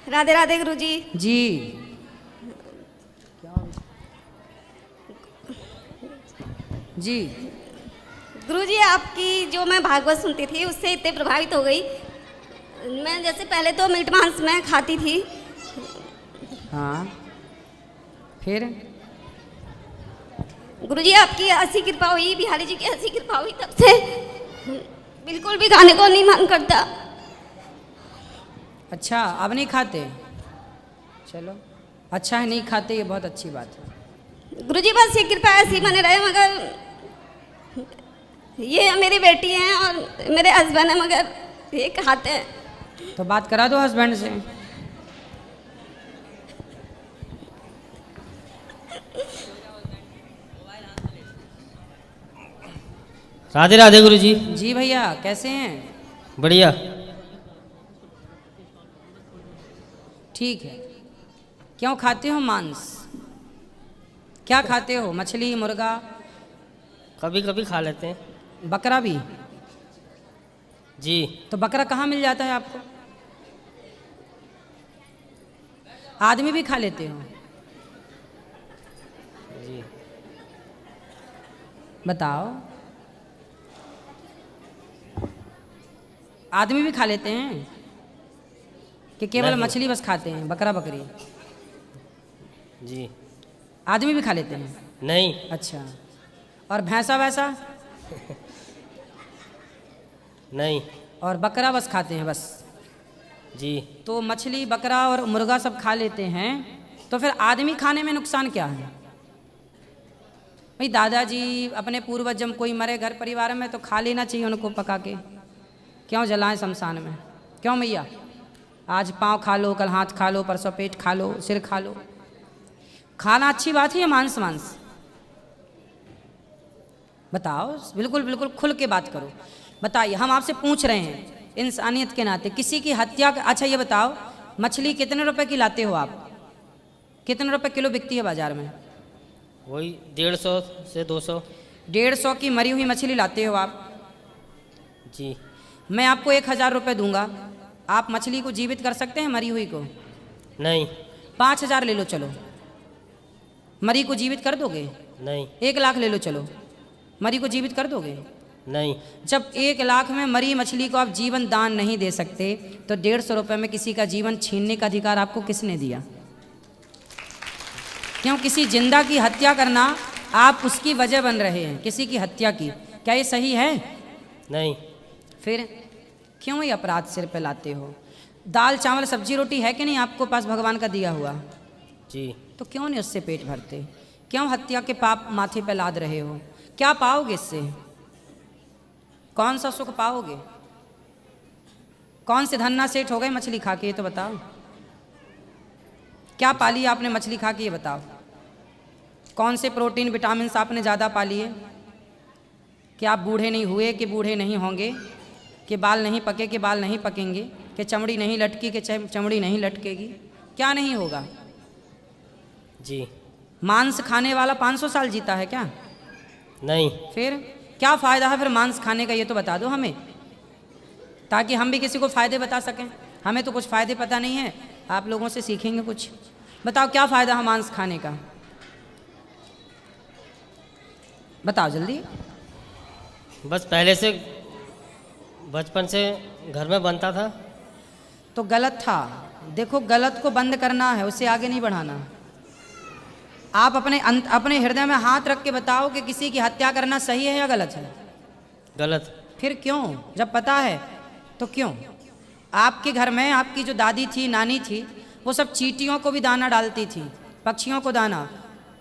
राधे राधे गुरुजी। जी। जी गुरुजी, आपकी जो मैं भागवत सुनती थी उससे इतने प्रभावित हो गई। मैं जैसे पहले तो मीट मांस में खाती थी। हाँ, फिर गुरुजी, आपकी ऐसी कृपा हुई, बिहारी जी की ऐसी कृपा हुई, तब से बिल्कुल भी खाने को नहीं मन करता। अच्छा, अब नहीं खाते? चलो अच्छा है, नहीं खाते, ये बहुत अच्छी बात है। गुरुजी, बस ये कृपा ऐसी बने रहे, मगर ये मेरी बेटी है और मेरे हस्बैंड है, मगर ये खाते हैं। तो बात करा दो हस्बैंड से। राधे राधे गुरुजी। जी भैया, कैसे हैं? बढ़िया। ठीक है। क्यों खाते हो मांस? क्या खाते हो? मछली, मुर्गा? कभी कभी खा लेते हैं। बकरा भी? जी। तो बकरा कहाँ मिल जाता है आपको? आदमी भी खा लेते हो? जी। बताओ। आदमी भी खा लेते हैं कि केवल नहीं। मछली बस खाते हैं, बकरा बकरी? जी। आदमी भी खा लेते हैं? नहीं। अच्छा। और भैंसा वैसा? नहीं। और बकरा बस खाते हैं बस? जी। तो मछली, बकरा और मुर्गा सब खा लेते हैं, तो फिर आदमी खाने में नुकसान क्या है? भाई दादाजी अपने पूर्वज जब कोई मरे घर परिवार में तो खा लेना चाहिए उनको पका के। क्यों जलाएं शमशान में? क्यों मैया? आज पाँव खा लो, कल हाथ खा लो, परसों पेट खा लो, सिर खा लो। खाना अच्छी बात है या मांस मांस? बताओ, बिल्कुल बिल्कुल खुल के बात करो। बताइए, हम आपसे पूछ रहे हैं इंसानियत के नाते, किसी की हत्या। अच्छा ये बताओ, मछली कितने रुपए की लाते हो आप? कितने रुपए किलो बिकती है बाजार में? वही 150 से 200। 150 की मरी हुई मछली लाते हो आप? जी। मैं आपको 1000 रुपये दूंगा, आप मछली को जीवित कर सकते हैं मरी हुई को? नहीं। 5000 ले लो चलो, मरी को जीवित कर दोगे? नहीं। 1 लाख ले लो चलो, मरी को जीवित कर दोगे? नहीं। जब 1 लाख में मरी मछली को आप जीवन दान नहीं दे सकते, तो 150 रुपये में किसी का जीवन छीनने का अधिकार आपको किसने दिया? क्यों किसी जिंदा की हत्या करना आप उसकी वजह बन रहे हैं, किसी की हत्या की? क्या ये सही है? नहीं। फिर क्यों ये अपराध सिर पे लाते हो? दाल चावल सब्जी रोटी है कि नहीं आपको पास भगवान का दिया हुआ? जी। तो क्यों नहीं उससे पेट भरते? क्यों हत्या के पाप माथे पे लाद रहे हो? क्या पाओगे इससे? कौन सा सुख पाओगे? कौन से धन्ना सेठ हो गए मछली खा के, ये तो बताओ। क्या पाली आपने मछली खा के, ये बताओ। कौन से प्रोटीन विटामिन आपने ज़्यादा पाली है? कि आप बूढ़े नहीं हुए कि बूढ़े नहीं होंगे, कि बाल नहीं पके कि बाल नहीं पकेंगे, कि चमड़ी नहीं लटकी कि चमड़ी नहीं लटकेगी? क्या नहीं होगा? जी। मांस खाने वाला 500 साल जीता है क्या? नहीं। फिर क्या फ़ायदा है फिर मांस खाने का, ये तो बता दो हमें, ताकि हम भी किसी को फ़ायदे बता सकें। हमें तो कुछ फ़ायदे पता नहीं है, आप लोगों से सीखेंगे कुछ। बताओ क्या फ़ायदा है मांस खाने का? बताओ जल्दी। बस पहले से बचपन से घर में बनता था। तो गलत था। देखो, गलत को बंद करना है, उसे आगे नहीं बढ़ाना। आप अपने हृदय में हाथ रख के बताओ कि किसी की हत्या करना सही है या गलत है? गलत। फिर क्यों? जब पता है तो क्यों? आपके घर में आपकी जो दादी थी, नानी थी, वो सब चींटियों को भी दाना डालती थी, पक्षियों को दाना,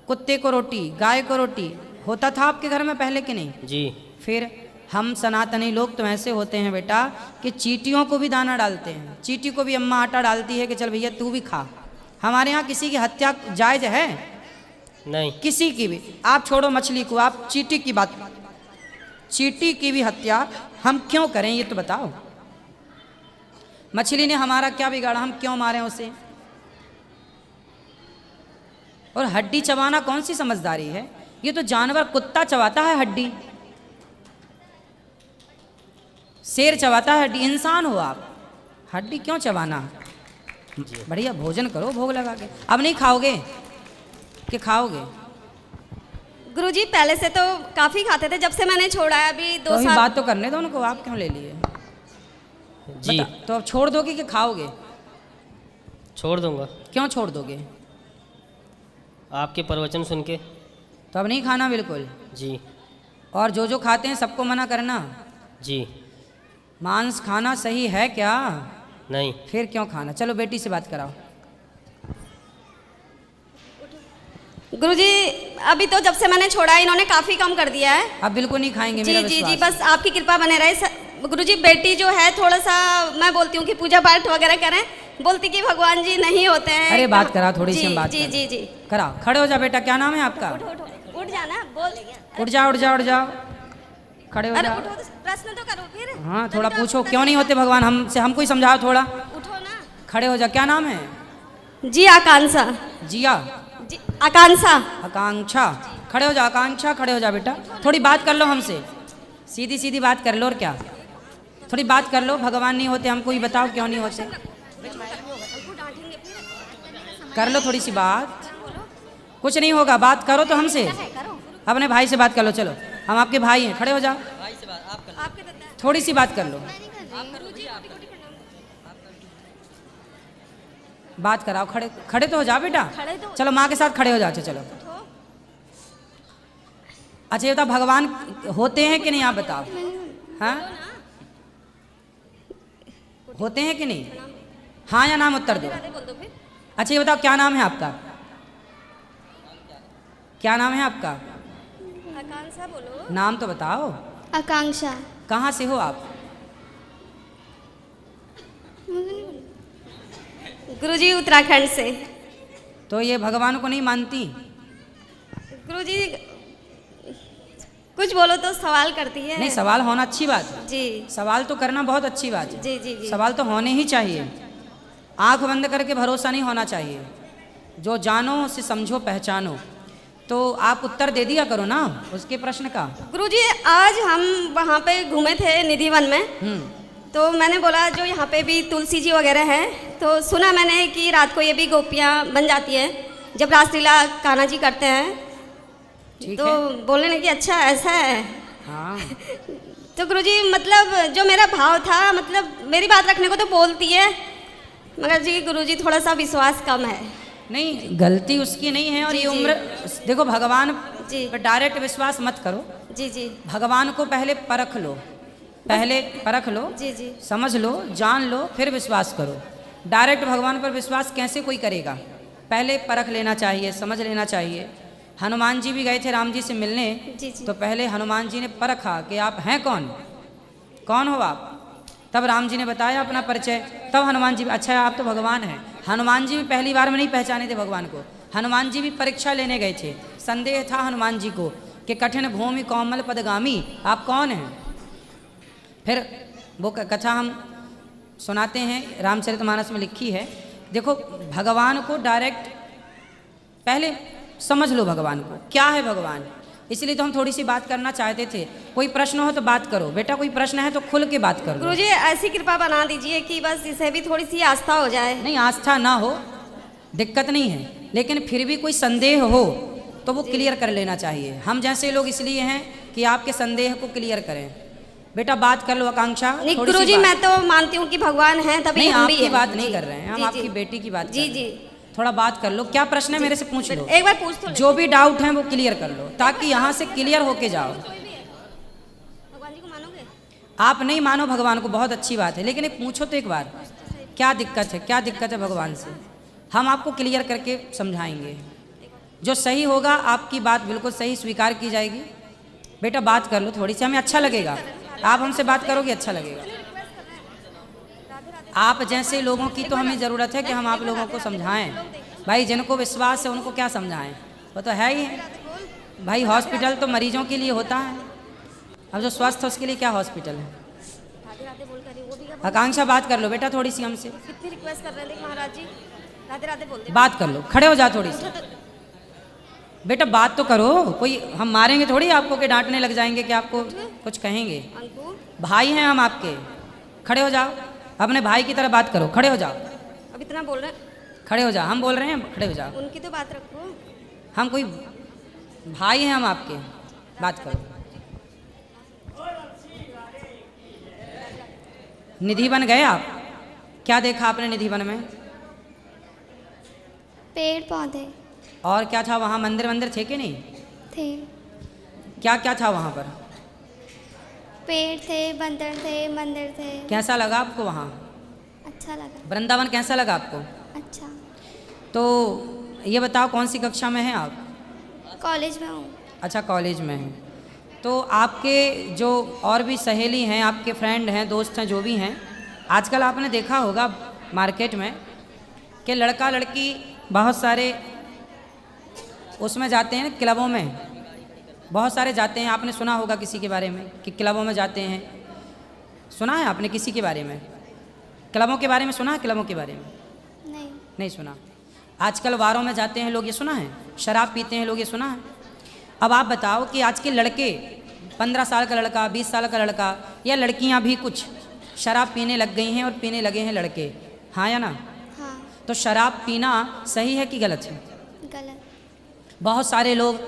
कुत्ते को रोटी, गाय को रोटी। होता था आपके घर में पहले कि नहीं? जी। फिर हम सनातनी लोग तो ऐसे होते हैं बेटा कि चींटियों को भी दाना डालते हैं। चींटी को भी अम्मा आटा डालती है कि चल भैया तू भी खा। हमारे यहाँ किसी की हत्या जायज़ है? नहीं। किसी की भी। आप छोड़ो मछली को, आप चींटी की बात, चींटी की भी हत्या हम क्यों करें, ये तो बताओ। मछली ने हमारा क्या बिगाड़ा, हम क्यों मारें उसे? और हड्डी चबाना कौन सी समझदारी है? ये तो जानवर, कुत्ता चबाता है हड्डी, शेर चबाता है हड्डी। इंसान हो आप, हड्डी क्यों चबाना? जी। बढ़िया भोजन करो भोग लगा के। अब नहीं खाओगे कि खाओगे? गुरुजी पहले से तो काफ़ी खाते थे, जब से मैंने छोड़ा है अभी तो 2 अभी साल। बात तो करने दो उनको, आप क्यों ले लिए? जी तो अब छोड़ दोगे कि खाओगे? छोड़ दूंगा क्यों छोड़ दोगे? आपके प्रवचन सुन के। तो अब नहीं खाना बिल्कुल। जी और जो खाते हैं सबको मना करना। जी। मांस खाना सही है क्या? नहीं। फिर क्यों खाना? चलो बेटी से बात कराओ। गुरुजी अभी तो जब से मैंने छोड़ा है इन्होंने काफ़ी कम कर दिया है। अब बिल्कुल नहीं खाएंगे, जी मेरा जी जी, विश्वास। बस आपकी कृपा बने रहे। गुरुजी बेटी जो है थोड़ा सा मैं बोलती हूँ कि पूजा पाठ वगैरह करें, बोलती कि भगवान जी नहीं होते हैं। अरे बात करा थोड़ी सी, जी हम बात जी करें। जी जी। कराओ, खड़े हो जा बेटा। क्या नाम है आपका? उठ जाना बोल। उठ जाओ उठ जाओ उठ जाओ, खड़े हो अरे जाओ। उठो, प्रश्न तो करो फिर। हाँ थोड़ा तभी तो पूछो आपको क्यों नहीं होते भगवान, हमको ही समझाओ थोड़ा। उठो ना। खड़े हो जा। क्या नाम है? जी आकांक्षा। जिया। जी आकांक्षा। आकांक्षा। खड़े हो जा आकांक्षा, खड़े हो जा बेटा। थोड़ी बात कर लो हमसे, सीधी सीधी बात कर लो। और क्या, थोड़ी बात कर लो। भगवान नहीं होते, हमको ही बताओ क्यों नहीं होते। कर लो थोड़ी सी बात। कुछ नहीं होगा, बात करो तो हमसे। अपने भाई से बात कर लो। चलो हम आपके भाई हैं, खड़े हो जाओ। थोड़ी सी बात कर लो, बात कराओ। खड़े खड़े तो हो जा बेटा। चलो माँ के साथ खड़े हो जाओ। चलो अच्छा ये बताओ भगवान होते हैं कि नहीं, आप बताओ। हाँ होते हैं कि नहीं? हाँ या नाम उत्तर दो। अच्छा ये बताओ क्या नाम है आपका? क्या नाम है आपका? आकांक्षा बोलो। नाम तो बताओ। आकांक्षा। कहाँ से हो आप? गुरुजी उत्तराखंड से। तो ये भगवान को नहीं मानती? गुरुजी कुछ बोलो तो सवाल करती है। नहीं, सवाल होना अच्छी बात है। जी सवाल तो करना बहुत अच्छी बात है। जी जी जी। सवाल तो होने ही चाहिए। आंख बंद करके भरोसा नहीं होना चाहिए। जो जानो उसे समझो पहचानो। तो आप उत्तर दे दिया करो ना उसके प्रश्न का। गुरुजी आज हम वहाँ पे घूमे थे निधि वन में, तो मैंने बोला जो यहाँ पे भी तुलसी जी वगैरह हैं, तो सुना मैंने कि रात को ये भी गोपियाँ बन जाती हैं जब रासलीला कान्हा जी करते हैं। ठीक तो है। बोलने लगी अच्छा ऐसा है। हाँ तो गुरुजी मतलब जो मेरा भाव था, मतलब मेरी बात रखने को तो बोलती है, मगर जी गुरुजी थोड़ा सा विश्वास कम है। नहीं, गलती उसकी नहीं है। और जी, ये जी। उम्र देखो, भगवान जी पर डायरेक्ट विश्वास मत करो। जी जी भगवान को पहले परख लो, पहले परख लो, जी जी समझ लो, जान लो, फिर विश्वास करो। डायरेक्ट भगवान पर विश्वास कैसे कोई करेगा? पहले परख लेना चाहिए, समझ लेना चाहिए। हनुमान जी भी गए थे राम जी से मिलने, जी जी। तो पहले हनुमान जी ने परखा कि आप हैं कौन, कौन हो आप। तब राम जी ने बताया अपना परिचय। तब हनुमान जी, अच्छा आप तो भगवान हैं। हनुमान जी भी पहली बार में नहीं पहचाने थे भगवान को। हनुमान जी भी परीक्षा लेने गए थे। संदेह था हनुमान जी को कि कठिन भूमि कोमल पदगामी, आप कौन हैं। फिर वो कथा हम सुनाते हैं, रामचरितमानस में लिखी है। देखो भगवान को डायरेक्ट पहले समझ लो भगवान को, क्या है भगवान। इसलिए तो हम थोड़ी सी बात करना चाहते थे। कोई प्रश्न हो तो बात करो बेटा, कोई प्रश्न है तो खुल के बात करो। गुरुजी ऐसी कृपा बना दीजिए कि बस इसे भी थोड़ी सी आस्था हो जाए। नहीं, आस्था ना हो दिक्कत नहीं है, लेकिन फिर भी कोई संदेह हो तो वो क्लियर कर लेना चाहिए। हम जैसे लोग इसलिए हैं कि आपके संदेह को क्लियर करें। बेटा बात कर लो आकांक्षा। नहीं थोड़ी सी गुरुजी बात। मैं तो मानती हूँ कि भगवान हैं, तभी नहीं, हम भी आपकी हैं। बात नहीं जी, कर रहे हैं हम, जी, आपकी जी। बेटी की बात जी कर रहे जी हैं। थोड़ा बात कर लो, क्या प्रश्न है मेरे से पूछ लो। एक बार पूछ तो ले। जो भी डाउट है वो क्लियर कर लो, ताकि यहाँ से क्लियर होके जाओ। भगवान जी को मानोगे? आप नहीं मानो भगवान को, बहुत अच्छी बात है, लेकिन एक पूछो तो एक बार क्या दिक्कत है, क्या दिक्कत है भगवान से। हम आपको क्लियर करके समझाएंगे। जो सही होगा आपकी बात बिल्कुल सही स्वीकार की जाएगी। बेटा बात कर लो थोड़ी सी, हमें अच्छा लगेगा। आप हमसे बात करोगे अच्छा लगेगा। आप जैसे लोगों की तो हमें ज़रूरत है कि हम आप लोगों को समझाएं। भाई जिनको विश्वास है उनको क्या समझाएं, वो तो है ही है। भाई हॉस्पिटल तो मरीजों के लिए होता है, अब जो स्वस्थ है उसके लिए क्या हॉस्पिटल है। राधे राधे बोल कर वो भी आकांक्षा बात कर लो बेटा थोड़ी सी हमसे। कितनी रिक्वेस्ट कर रहे हैं महाराज जी। राधे राधे बोल दे। बात कर लो, खड़े हो जा थोड़ी सी। बेटा बात तो करो, कोई हम मारेंगे थोड़ी आपको कि डांटने लग जाएंगे कि आपको कुछ कहेंगे। अंकु भाई हैं हम आपके, खड़े हो जाओ। अपने भाई की तरह बात करो, खड़े हो जाओ। अब इतना बोल रहे हैं, खड़े हो जा, हम बोल रहे हैं, खड़े हो जाओ। उनकी तो बात रखो। हम कोई भाई हैं हम आपके, बात करो। निधि वन गए आप? क्या देखा आपने निधि वन में? पेड़ पौधे और क्या था वहाँ? मंदिर मंदिर थे कि नहीं? थे, क्या क्या था वहाँ पर? पेड़ थे, बंदर थे, मंदिर थे। कैसा लगा आपको वहाँ? अच्छा लगा। वृंदावन कैसा लगा आपको? अच्छा। तो ये बताओ कौन सी कक्षा में हैं आप? कॉलेज में हूँ। अच्छा, कॉलेज में हैं। तो आपके जो और भी सहेली हैं, आपके फ्रेंड हैं, दोस्त हैं, जो भी हैं, आजकल आपने देखा होगा मार्केट में कि लड़का लड़की बहुत सारे उसमें जाते हैं, क्लबों में बहुत सारे जाते हैं। आपने सुना होगा किसी के बारे में कि क्लबों में जाते हैं? सुना है आपने किसी के बारे में? क्लबों के बारे में सुना है? क्लबों के बारे में नहीं। नहीं सुना। आजकल बारों में जाते हैं लोग, ये सुना है? शराब पीते हैं लोग, ये सुना है? अब आप बताओ कि आज के लड़के, 15 साल का लड़का, 20 साल का लड़का, या लड़कियां भी कुछ शराब पीने लग गई हैं और पीने लगे हैं लड़के, हाँ या ना? हाँ। तो शराब पीना सही है कि गलत है? गलत। बहुत सारे लोग,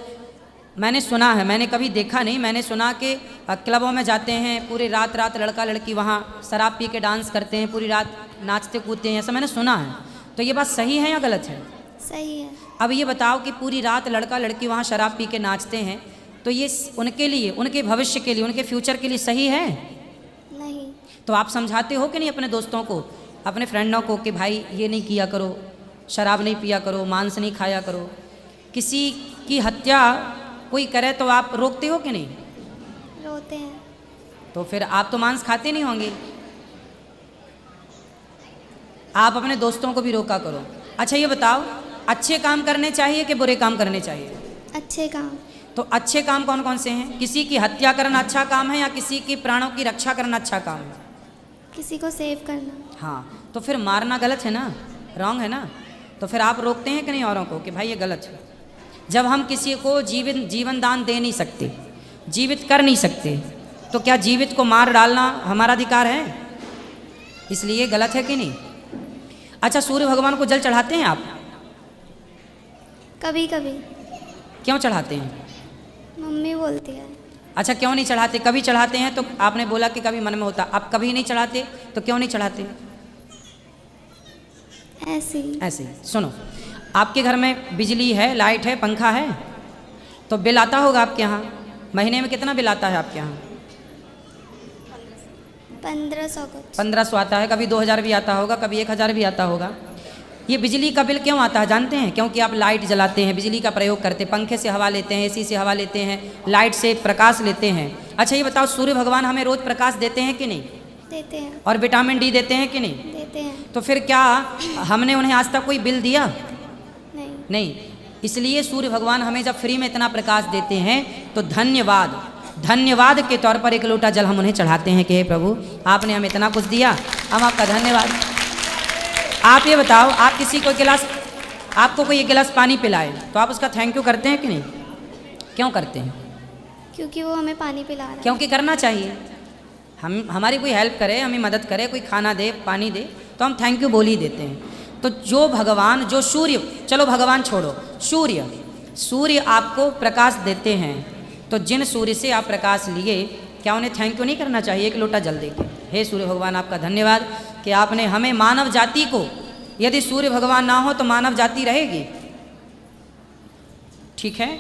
मैंने सुना है, मैंने कभी देखा नहीं, मैंने सुना कि क्लबों में जाते हैं, पूरी रात रात लड़का लड़की वहाँ शराब पी के डांस करते हैं, पूरी रात नाचते कूदते हैं, ऐसा मैंने सुना है। तो ये बात सही है या गलत है? सही है। अब ये बताओ कि पूरी रात लड़का लड़की वहाँ शराब पी के नाचते हैं, तो ये उनके लिए, उनके भविष्य के लिए, उनके फ्यूचर के लिए सही है? नहीं। तो आप समझाते हो कि नहीं अपने दोस्तों को, अपने फ्रेंडों को कि भाई ये नहीं किया करो, शराब नहीं पिया करो, मांस नहीं खाया करो? किसी की हत्या कोई करे तो आप रोकते हो कि नहीं? रोते हैं। तो फिर आप तो मांस खाते नहीं होंगे। आप अपने दोस्तों को भी रोका करो। अच्छा ये बताओ, अच्छे काम करने चाहिए कि बुरे काम करने चाहिए? अच्छे काम। तो अच्छे काम कौन कौन से हैं? किसी की हत्या करना अच्छा काम है या किसी की प्राणों की रक्षा करना अच्छा काम है? किसी को सेव करना। हाँ, तो फिर मारना गलत है ना, रॉन्ग है ना? तो फिर आप रोकते हैं कि नहीं औरों को कि भाई ये गलत है? जब हम किसी को जीवन दान दे नहीं सकते, जीवित कर नहीं सकते, तो क्या जीवित को मार डालना हमारा अधिकार है? इसलिए गलत है कि नहीं? अच्छा, सूर्य भगवान को जल चढ़ाते हैं आप? कभी कभी। क्यों चढ़ाते हैं? मम्मी बोलती है। अच्छा, क्यों नहीं चढ़ाते? कभी चढ़ाते हैं तो आपने बोला कि कभी मन में होता, आप कभी नहीं चढ़ाते, तो क्यों नहीं चढ़ाते? ऐसे ही। ऐसे ही। सुनो, आपके घर में बिजली है, लाइट है, पंखा है, तो बिल आता होगा आपके यहाँ? महीने में कितना बिल आता है आपके यहाँ? 1500 कुछ। 1500 आता है, कभी 2000 भी आता होगा, कभी 1000 भी आता होगा। ये बिजली का बिल क्यों आता है जानते हैं? क्योंकि आप लाइट जलाते हैं, बिजली का प्रयोग करते हैं, पंखे से हवा लेते हैं, एसी से हवा लेते हैं, लाइट से प्रकाश लेते हैं। अच्छा ये बताओ, सूर्य भगवान हमें रोज प्रकाश देते हैं कि नहीं? देते हैं। और विटामिन डी देते हैं कि नहीं? देते हैं। तो फिर क्या हमने उन्हें आज तक कोई बिल दिया? नहीं। नहीं। इसलिए सूर्य भगवान हमें जब फ्री में इतना प्रकाश देते हैं तो धन्यवाद, धन्यवाद के तौर पर एक लोटा जल हम उन्हें चढ़ाते हैं कि हे प्रभु आपने हमें इतना कुछ दिया, हम आपका धन्यवाद। आप ये बताओ, आप किसी को गिलास, आपको कोई एक गिलास पानी पिलाए तो आप उसका थैंक यू करते हैं कि नहीं? क्यों करते हैं? क्योंकि वो हमें पानी पिला रहा है। क्योंकि करना चाहिए। हम, हमारी कोई हेल्प करे, हमें मदद करे, कोई खाना दे, पानी दे, तो हम थैंक यू बोल ही देते हैं। तो जो भगवान, जो सूर्य, चलो भगवान छोड़ो, सूर्य आपको प्रकाश देते हैं, तो जिन सूर्य से आप प्रकाश लिए, क्या उन्हें थैंक यू नहीं करना चाहिए एक लोटा जल देके? हे सूर्य भगवान आपका धन्यवाद कि आपने हमें, मानव जाति को, यदि सूर्य भगवान ना हो तो मानव जाति रहेगी? ठीक है,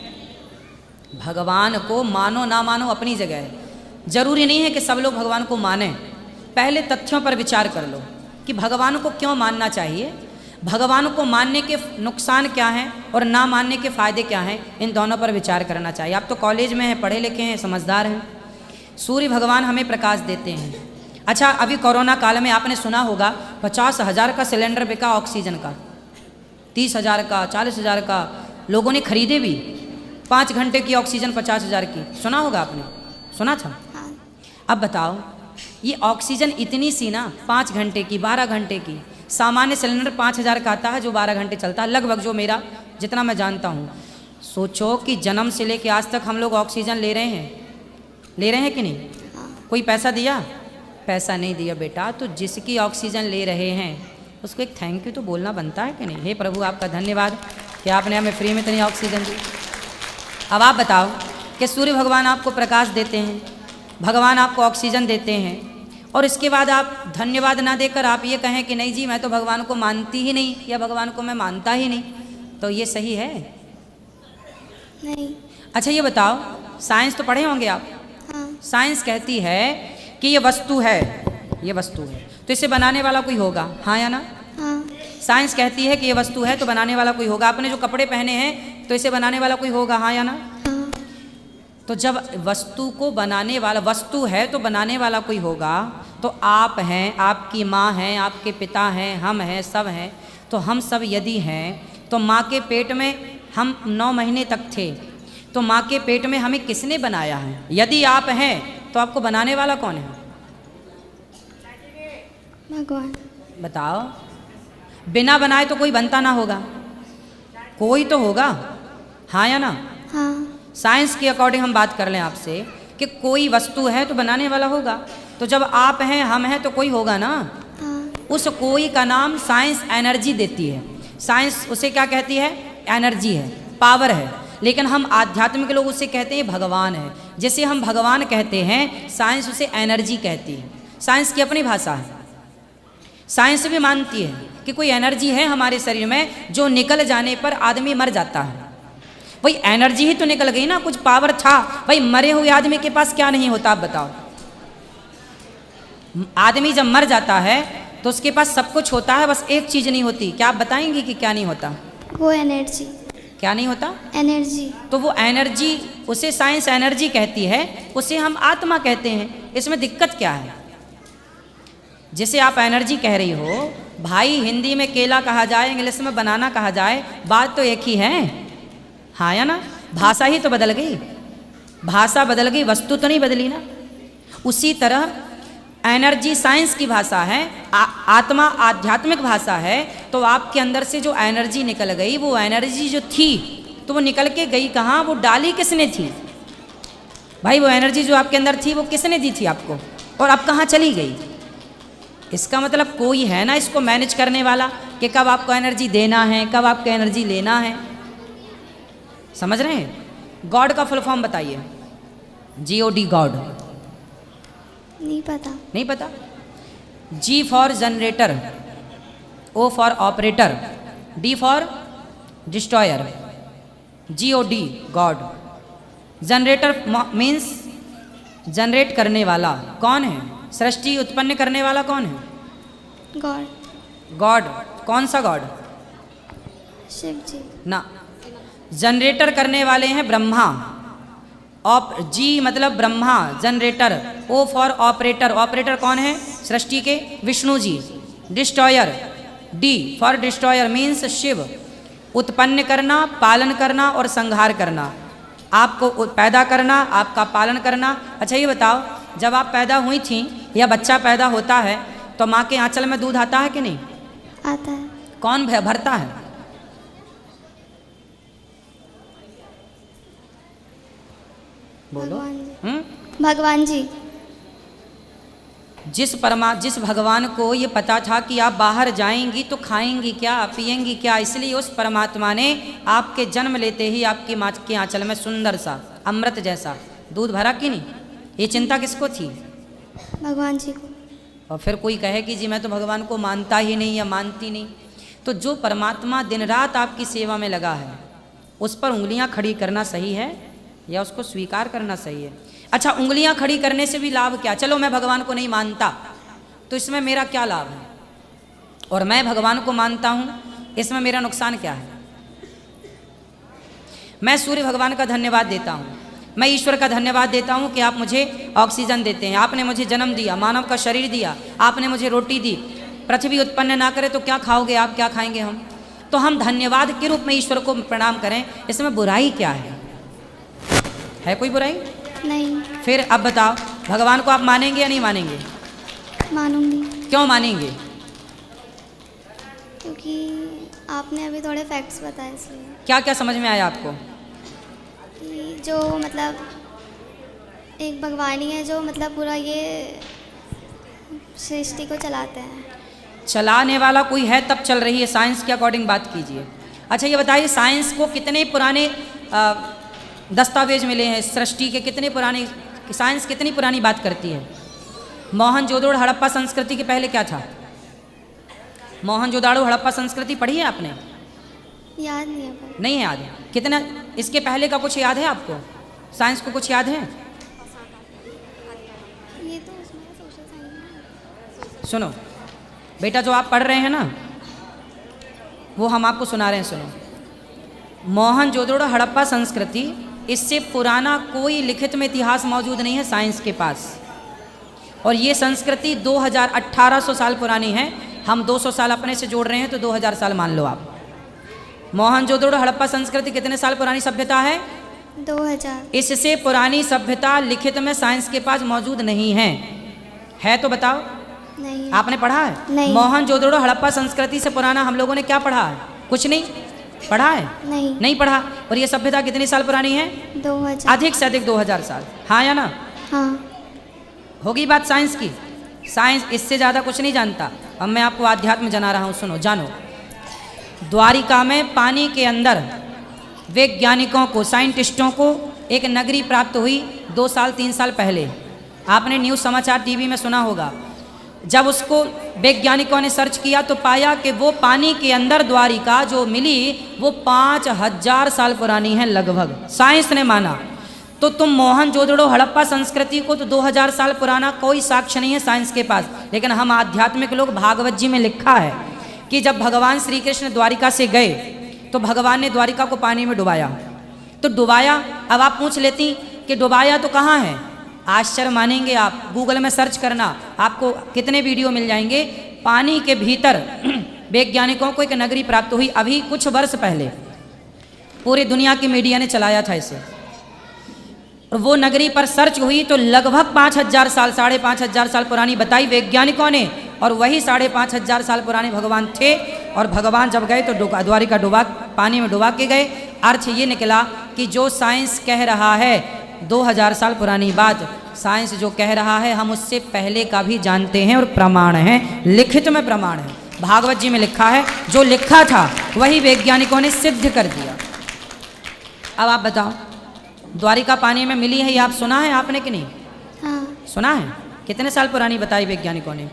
भगवान को मानो ना मानो अपनी जगह है, जरूरी नहीं है कि सब लोग भगवान को माने। पहले तथ्यों पर विचार कर लो कि भगवान को क्यों मानना चाहिए, भगवान को मानने के नुकसान क्या हैं और ना मानने के फ़ायदे क्या हैं, इन दोनों पर विचार करना चाहिए। आप तो कॉलेज में हैं, पढ़े लिखे हैं, समझदार हैं। सूर्य भगवान हमें प्रकाश देते हैं। अच्छा, अभी कोरोना काल में आपने सुना होगा 50,000 का सिलेंडर बिका ऑक्सीजन का, 30,000 का, 40,000 का, लोगों ने खरीदे भी। 5 घंटे की ऑक्सीजन 50,000 की, सुना होगा आपने? सुना था? हाँ। अब बताओ, ये ऑक्सीजन इतनी सी ना, 5 घंटे की, 12 घंटे की, सामान्य सिलेंडर 5,000 का आता है जो 12 घंटे चलता है लगभग, जो मेरा जितना मैं जानता हूँ। सोचो कि जन्म से लेके आज तक हम लोग ऑक्सीजन ले रहे हैं कि नहीं? हाँ। कोई पैसा दिया? पैसा नहीं दिया बेटा। तो जिसकी ऑक्सीजन ले रहे हैं उसको एक थैंक यू तो बोलना बनता है कि नहीं। हे प्रभु आपका धन्यवाद कि आपने हमें फ्री में इतनी ऑक्सीजन दी। अब आप बताओ कि सूर्य भगवान आपको प्रकाश देते हैं, भगवान आपको ऑक्सीजन देते हैं, और इसके बाद आप धन्यवाद ना देकर आप ये कहें कि नहीं जी मैं तो भगवान को मानती ही नहीं, या भगवान को मैं मानता ही नहीं, तो ये सही है? नहीं। अच्छा ये बताओ, साइंस तो पढ़े होंगे आप। हाँ। साइंस कहती है कि ये वस्तु है, ये वस्तु है तो इसे बनाने वाला कोई होगा, हाँ या ना? हाँ। साइंस कहती है कि ये वस्तु है तो बनाने वाला कोई होगा। आपने जो कपड़े पहने हैं तो इसे बनाने वाला कोई होगा, हाँ या ना? हाँ। तो जब वस्तु को बनाने वाला, वस्तु है तो बनाने वाला कोई होगा, तो आप हैं, आपकी माँ हैं, आपके पिता हैं, हम हैं, सब हैं। तो हम सब यदि हैं तो माँ के पेट में हम 9 महीने तक थे, तो माँ के पेट में हमें किसने बनाया है? यदि आप हैं तो आपको बनाने वाला कौन है? भगवान। बताओ। बिना बनाए तो कोई बनता ना होगा, कोई तो होगा, हाँ या ना? हाँ। साइंस के अकॉर्डिंग हम बात कर लें आपसे कि कोई वस्तु है तो बनाने वाला होगा, तो जब आप हैं, हम हैं, तो कोई होगा ना। हाँ। उस कोई का नाम साइंस एनर्जी देती है। साइंस उसे क्या कहती है? एनर्जी है, पावर है। लेकिन हम आध्यात्मिक लोग उसे कहते हैं भगवान है। जैसे हम भगवान कहते हैं, साइंस उसे एनर्जी कहती है। साइंस की अपनी भाषा है। साइंस भी मानती है कि कोई एनर्जी है हमारे शरीर में जो निकल जाने पर आदमी मर जाता है। भाई एनर्जी ही तो निकल गई ना, कुछ पावर था। भाई मरे हुए आदमी के पास क्या नहीं होता, आप बताओ। आदमी जब मर जाता है तो उसके पास सब कुछ होता है, बस एक चीज नहीं होती। क्या आप बताएंगे कि क्या नहीं होता? वो एनर्जी। क्या नहीं होता? एनर्जी। तो वो एनर्जी, उसे साइंस एनर्जी कहती है, उसे हम आत्मा कहते हैं। इसमें दिक्कत क्या है? जैसे आप एनर्जी कह रही हो, भाई हिंदी में केला कहा जाए, इंग्लिश में बनाना कहा जाए, बात तो एक ही है, हाँ या ना? भाषा ही तो बदल गई, भाषा बदल गई, वस्तु तो नहीं बदली ना। उसी तरह एनर्जी साइंस की भाषा है, आत्मा आध्यात्मिक भाषा है। तो आपके अंदर से जो एनर्जी निकल गई, वो एनर्जी जो थी तो वो निकल के गई कहाँ? वो डाली किसने थी? भाई वो एनर्जी जो आपके अंदर थी वो किसने दी थी आपको, और अब कहाँ चली गई? इसका मतलब कोई है ना इसको मैनेज करने वाला कि कब आपको एनर्जी देना है, कब आपको एनर्जी लेना है। समझ रहे हैं? गॉड का फुल फॉर्म बताइए। GOD, God. नहीं पता। नहीं पता? G for generator, O for operator, D for destroyer, GOD, God. Generator means generate करने वाला। कौन है? सृष्टि उत्पन्न करने वाला कौन है? गॉड। गॉड। कौन सा गॉड? शिव जी। ना, जनरेटर करने वाले हैं ब्रह्मा। G मतलब Brahma, generator. O for operator, operator कौन है? सृष्टि के Vishnu ji. Destroyer, D for destroyer means Shiva. उत्पन्न करना, पालन करना और संहार करना। आपको पैदा करना, आपका पालन करना। अच्छा ये बताओ, जब आप पैदा हुई थी या बच्चा पैदा होता है तो माँ के आंचल में दूध आता है कि नहीं? आता है। कौन भरता है? बोलो। भगवान जी। भगवान जी। जिस भगवान को ये पता था कि आप बाहर जाएंगी तो खाएंगी क्या, पिएंगी क्या, इसलिए उस परमात्मा ने आपके जन्म लेते ही आपकी माँ के आंचल में सुंदर सा अमृत जैसा दूध भरा कि नहीं? ये चिंता किसको थी? भगवान जी को। और फिर कोई कहे कि जी मैं तो भगवान को मानता ही नहीं या मानती नहीं, तो जो परमात्मा दिन रात आपकी सेवा में लगा है उस पर उंगलियां खड़ी करना सही है या उसको स्वीकार करना सही है? अच्छा उंगलियां खड़ी करने से भी लाभ क्या? चलो मैं भगवान को नहीं मानता तो इसमें मेरा क्या लाभ है, और मैं भगवान को मानता हूं इसमें मेरा नुकसान क्या है? मैं सूर्य भगवान का धन्यवाद देता हूं, मैं ईश्वर का धन्यवाद देता हूं कि आप मुझे ऑक्सीजन देते हैं, आपने मुझे जन्म दिया, मानव का शरीर दिया, आपने मुझे रोटी दी। पृथ्वी उत्पन्न ना करे तो क्या खाओगे आप, क्या खाएंगे हम? तो हम धन्यवाद के रूप में ईश्वर को प्रणाम करें, इसमें बुराई क्या है कोई बुराई? नहीं। फिर अब बताओ, भगवान को आप मानेंगे या नहीं मानेंगे? मानूंगी। क्यों मानेंगे? क्योंकि आपने अभी थोड़े फैक्ट्स बताए इसलिए। क्या क्या समझ में आया आपको? कि जो मतलब एक भगवान ही है जो मतलब पूरा ये सृष्टि को चलाते हैं। चलाने वाला कोई है तब चल रही है, साइंस के अकॉर्डिंग बात कीजिए। अच्छा ये बताइए, साइंस को कितने पुराने दस्तावेज मिले हैं सृष्टि के, कितने पुराने, साइंस कितनी पुरानी बात करती है? मोहनजोदड़ो हड़प्पा संस्कृति के पहले क्या था? मोहनजोदड़ो हड़प्पा संस्कृति पढ़ी है आपने? याद नहीं है पर। नहीं है याद है? कितना इसके पहले का कुछ याद है आपको? साइंस को कुछ याद है? ये तो उसमें सोशल साइंस। सुनो बेटा, जो आप पढ़ रहे हैं ना वो हम आपको सुना रहे हैं, सुनो। मोहनजोदड़ो हड़प्पा संस्कृति, इससे पुराना कोई लिखित में इतिहास मौजूद नहीं है साइंस के पास। और ये संस्कृति 1800 साल पुरानी है। हम 200 साल अपने से जोड़ रहे हैं तो 2000 साल मान लो आप। मोहनजोदड़ो हड़प्पा संस्कृति कितने साल पुरानी सभ्यता है? 2000। इससे पुरानी सभ्यता लिखित में साइंस के पास मौजूद नहीं है तो बताओ। नहीं। आपने पढ़ा है? नहीं। मोहनजोदड़ो हड़प्पा संस्कृति से पुराना हम लोगों ने क्या पढ़ा है? कुछ नहीं पढ़ा है? नहीं पढ़ा। और ये सभ्यता कितनी साल पुरानी है? 2000। अधिक से अधिक 2000 साल। हाँ या ना? हाँ। होगी बात साइंस की। साइंस इससे ज़्यादा कुछ नहीं जानता। अब मैं आपको आध्यात्म जना रहा हूँ, सुनो जानो। द्वारिका में पानी के अंदर वैज्ञानिकों को, साइंटिस्टों को एक नगरी प्राप्त हुई 2 साल 3 साल पहले। आपने न्यूज़ समाचार टीवी में सुना होगा। जब उसको वैज्ञानिकों ने सर्च किया तो पाया कि वो पानी के अंदर द्वारिका जो मिली वो 5000 साल पुरानी है लगभग। साइंस ने माना। तो तुम मोहनजोदड़ो हड़प्पा संस्कृति को तो 2000 साल पुराना कोई साक्ष्य नहीं है साइंस के पास। लेकिन हम आध्यात्मिक लोग, भागवत जी में लिखा है कि जब भगवान श्री कृष्ण द्वारिका से गए तो भगवान ने द्वारिका को पानी में डुबाया। तो डुबाया, अब आप पूछ लेती कि डुबाया तो कहाँ है? आश्चर्य मानेंगे आप, गूगल में सर्च करना, आपको कितने वीडियो मिल जाएंगे। पानी के भीतर वैज्ञानिकों को एक नगरी प्राप्त हुई अभी कुछ वर्ष पहले। पूरी दुनिया की मीडिया ने चलाया था इसे। और वो नगरी पर सर्च हुई तो लगभग 5000 साल, 5500 साल पुरानी बताई वैज्ञानिकों ने। और वही 5500 साल पुराने भगवान थे। और भगवान जब गए तो द्वारिका डुबा, पानी में डुबा के गए। अर्थ ये निकला कि जो साइंस कह रहा है 2000 साल पुरानी बात, साइंस जो कह रहा है हम उससे पहले का भी जानते हैं और प्रमाण है, लिखित में प्रमाण है। भागवत जी में लिखा है, जो लिखा था वही वैज्ञानिकों ने सिद्ध कर दिया। अब आप बताओ, द्वारिका पानी में मिली है, ये आप सुना है आपने कि नहीं? हाँ। सुना है। कितने साल पुरानी बताई वैज्ञानिकों ने?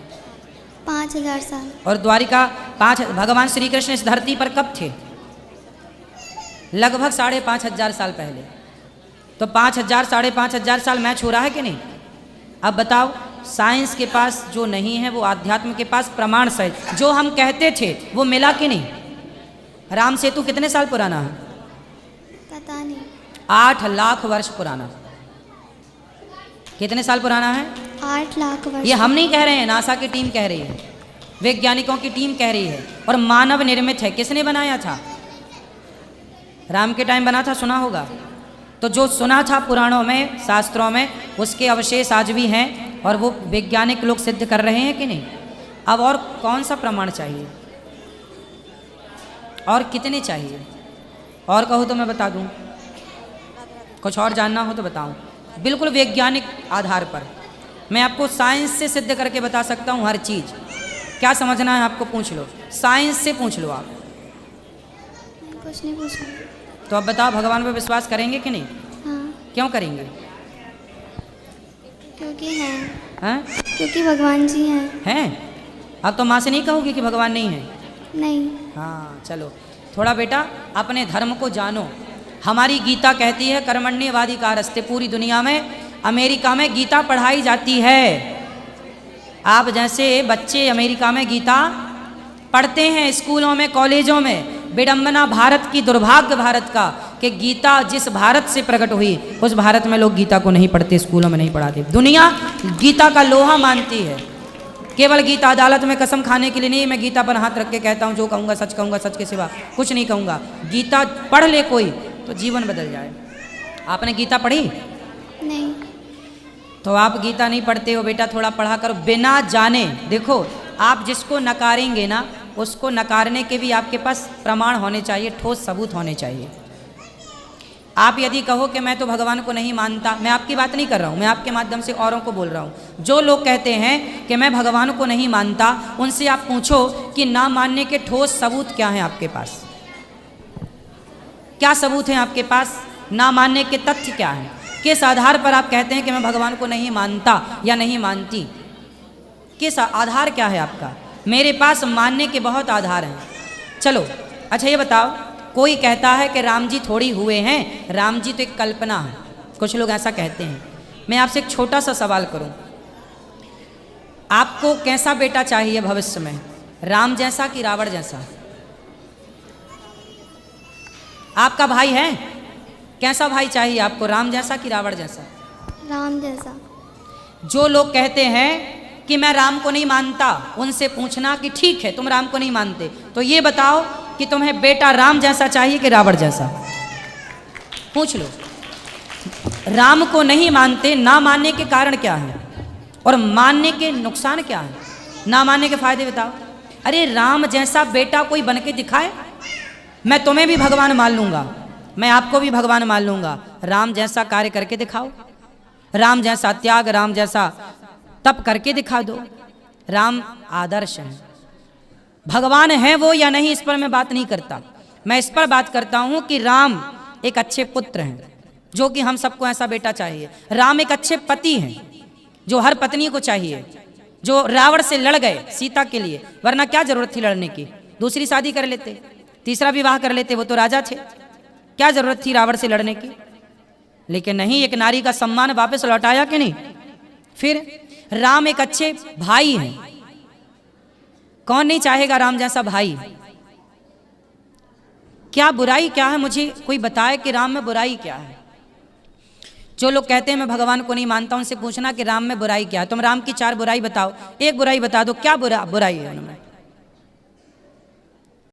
5000 साल। और द्वारिका भगवान श्री कृष्ण इस धरती पर कब थे? लगभग 5500 साल पहले। तो 5000 5500 साल मैच हो रहा है कि नहीं? अब बताओ, साइंस के पास जो नहीं है वो आध्यात्म के पास प्रमाण सहित जो हम कहते थे वो मिला कि नहीं? राम सेतु कितने साल पुराना है? पता नहीं। 8 लाख वर्ष पुराना। कितने साल पुराना है? 8 लाख वर्ष। ये हम नहीं कह रहे हैं, नासा की टीम कह रही है, वैज्ञानिकों की टीम कह रही है। और मानव निर्मित है। किसने बनाया था? राम के टाइम बना था, सुना होगा। तो जो सुना था पुराणों में, शास्त्रों में, उसके अवशेष आज भी हैं और वो वैज्ञानिक लोग सिद्ध कर रहे हैं कि नहीं? अब और कौन सा प्रमाण चाहिए? और कितने चाहिए? और कहो तो मैं बता दूं। कुछ और जानना हो तो बताऊं। बिल्कुल वैज्ञानिक आधार पर मैं आपको साइंस से सिद्ध करके बता सकता हूं हर चीज़। क्या समझना है आपको? पूछ लो, साइंस से पूछ लो आप। कुछ नहीं पूछना। तो अब बताओ, भगवान पर विश्वास करेंगे कि नहीं? हाँ। क्यों करेंगे? क्योंकि हैं। हैं? क्योंकि भगवान जी हैं। हैं? अब तो माँ से नहीं कहोगे कि भगवान नहीं है? नहीं। हाँ चलो, थोड़ा बेटा अपने धर्म को जानो। हमारी गीता कहती है कर्मण्येवाधिकारस्ते। पूरी दुनिया में, अमेरिका में गीता पढ़ाई जाती है। आप जैसे बच्चे अमेरिका में गीता पढ़ते हैं स्कूलों में, कॉलेजों में। विडंबना भारत की, दुर्भाग्य भारत का कि गीता जिस भारत से प्रकट हुई उस भारत में लोग गीता को नहीं पढ़ते, स्कूलों में नहीं पढ़ाते। दुनिया गीता का लोहा मानती है। केवल गीता अदालत में कसम खाने के लिए नहीं, मैं गीता पर हाथ रख के कहता हूँ जो कहूँगा सच के सिवा कुछ नहीं कहूँगा। गीता पढ़ ले कोई तो जीवन बदल जाए। आपने गीता पढ़ी? नहीं। तो आप गीता नहीं पढ़ते हो बेटा, थोड़ा पढ़ा करो बिना जाने। देखो, आप जिसको नकारेंगे ना, उसको नकारने के भी आपके पास प्रमाण होने चाहिए, ठोस सबूत होने चाहिए। आप यदि कहो कि मैं तो भगवान को नहीं मानता, मैं आपकी बात नहीं कर रहा हूँ, मैं आपके माध्यम से औरों को बोल रहा हूँ। जो लोग कहते हैं कि मैं भगवान को नहीं मानता, उनसे आप पूछो कि ना मानने के ठोस सबूत क्या हैं आपके पास, क्या सबूत हैं आपके पास, ना मानने के तथ्य क्या हैं, किस आधार पर आप कहते हैं कि मैं भगवान को नहीं मानता या नहीं मानती, किस आधार क्या है आपका। मेरे पास मानने के बहुत आधार हैं। चलो अच्छा ये बताओ, कोई कहता है कि राम जी थोड़ी हुए हैं, राम जी तो एक कल्पना है, कुछ लोग ऐसा कहते हैं। मैं आपसे एक छोटा सा सवाल करूं, आपको कैसा बेटा चाहिए भविष्य में, राम जैसा कि रावण जैसा? आपका भाई है, कैसा भाई चाहिए आपको, राम जैसा कि रावण जैसा? राम जैसा। जो लोग कहते हैं कि मैं राम को नहीं मानता, उनसे पूछना कि ठीक है तुम राम को नहीं मानते, तो ये बताओ कि तुम्हें बेटा राम जैसा चाहिए कि रावण जैसा? पूछ लो। राम को नहीं मानते, ना मानने के कारण क्या है और मानने के नुकसान क्या है, ना मानने के फायदे बताओ। अरे राम जैसा बेटा कोई बन के दिखाए, मैं तुम्हें भी भगवान मान लूंगा, मैं आपको भी भगवान मान लूंगा। राम जैसा कार्य करके दिखाओ, राम जैसा त्याग, राम जैसा तप करके दिखा दो। राम आदर्श है, भगवान है वो या नहीं इस पर मैं बात नहीं करता, मैं इस पर बात करता हूं कि राम एक अच्छे पुत्र हैं, जो कि हम सबको ऐसा बेटा चाहिए। राम एक अच्छे पति हैं, जो हर पत्नी को चाहिए, जो रावण से लड़ गए सीता के लिए, वरना क्या जरूरत थी लड़ने की, दूसरी शादी कर लेते, तीसरा विवाह कर लेते, वो तो राजा थे, क्या जरूरत थी रावण से लड़ने की। लेकिन नहीं, एक नारी का सम्मान वापस लौटाया कि नहीं। फिर राम एक अच्छे भाई हैं, कौन नहीं चाहेगा राम जैसा भाई। क्या बुराई क्या है, मुझे कोई बताए कि राम में बुराई क्या है। जो लोग कहते हैं मैं भगवान को नहीं मानता, उनसे पूछना कि राम में बुराई क्या है। तुम राम की 4 बुराई बताओ, एक बुराई बता दो, क्या बुराई है उनमें।